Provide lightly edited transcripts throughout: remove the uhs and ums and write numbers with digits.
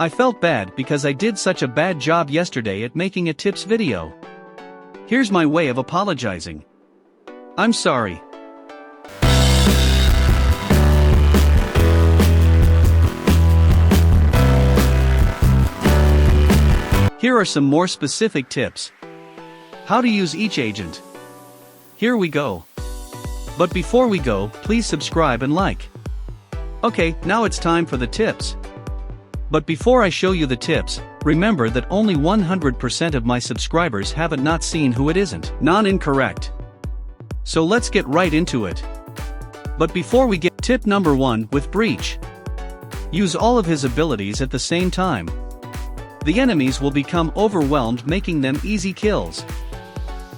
I felt bad because I did such a bad job yesterday at making a tips video. Here's my way of apologizing. I'm sorry. Here are some more specific tips. How to use each agent. Here we go. But before we go, please subscribe and like. Okay, now it's time for the tips. But before I show you the tips, remember that only 100% of my subscribers haven't not seen who it isn't. Non-incorrect. So let's get right into it. But before we get tip number 1 with Breach. Use all of his abilities at the same time. The enemies will become overwhelmed, making them easy kills.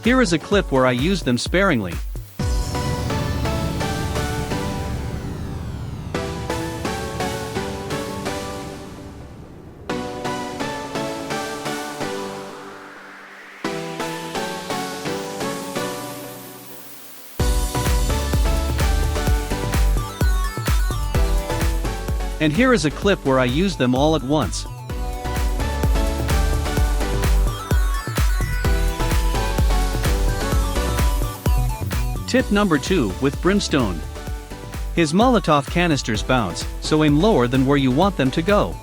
Here is a clip where I use them sparingly. And here is a clip where I use them all at once. Tip number 2 with Brimstone. His Molotov canisters bounce, so aim lower than where you want them to go.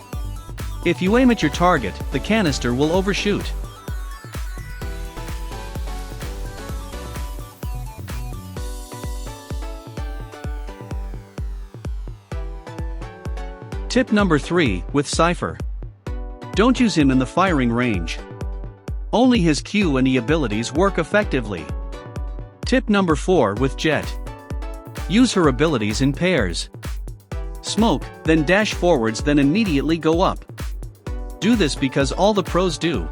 If you aim at your target, the canister will overshoot. Tip number 3 with Cypher. Don't use him in the firing range. Only his Q and E abilities work effectively. Tip number 4 with Jet. Use her abilities in pairs. Smoke, then dash forwards, then immediately go up. Do this because all the pros do.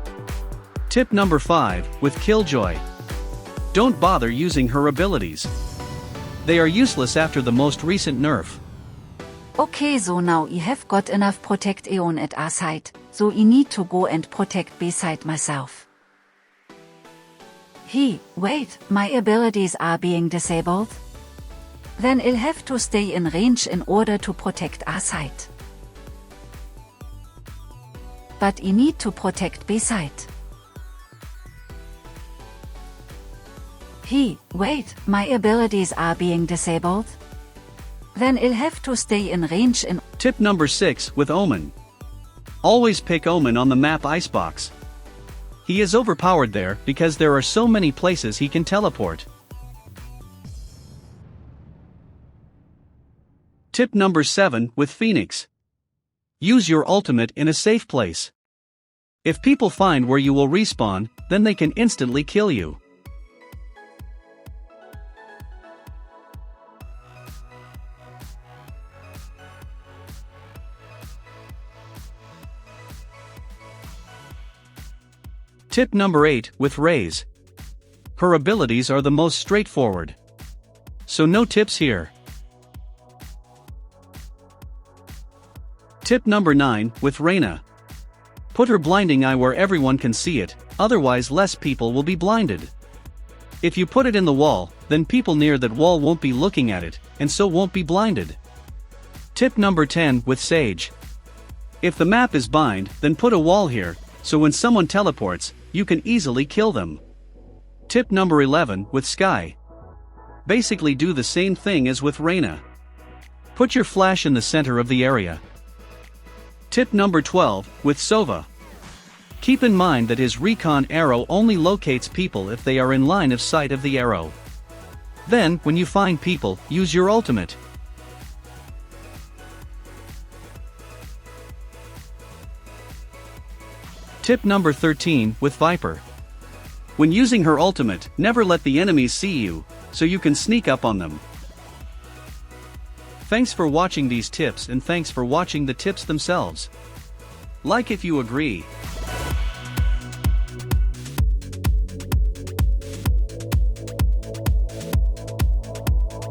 Tip number 5 with Killjoy. Don't bother using her abilities. They are useless after the most recent nerf. Okay, so now I have got enough protect Eon at A side, so I need to go and protect B side myself. Wait, my abilities are being disabled? Then I'll have to stay in range in order to protect A side. But I need to protect B side. Wait, my abilities are being disabled? Then I'll have to stay in range in... Tip number 6 with Omen. Always pick Omen on the map Icebox. He is overpowered there because there are so many places he can teleport. Tip number 7 with Phoenix. Use your ultimate in a safe place. If people find where you will respawn, then they can instantly kill you. Tip number 8 with Raze. Her abilities are the most straightforward. So no tips here. Tip number 9 with Reyna. Put her blinding eye where everyone can see it, otherwise less people will be blinded. If you put it in the wall, then people near that wall won't be looking at it, and so won't be blinded. Tip number 10 with Sage. If the map is bind, then put a wall here, so when someone teleports, you can easily kill them. Tip number 11 with Skye. Basically do the same thing as with Reyna. Put your flash in the center of the area. Tip number 12 with Sova. Keep in mind that his recon arrow only locates people if they are in line of sight of the arrow. Then, when you find people, use your ultimate. Tip number 13 with Viper. When using her ultimate, never let the enemies see you, so you can sneak up on them. Thanks for watching these tips and thanks for watching the tips themselves. Like if you agree.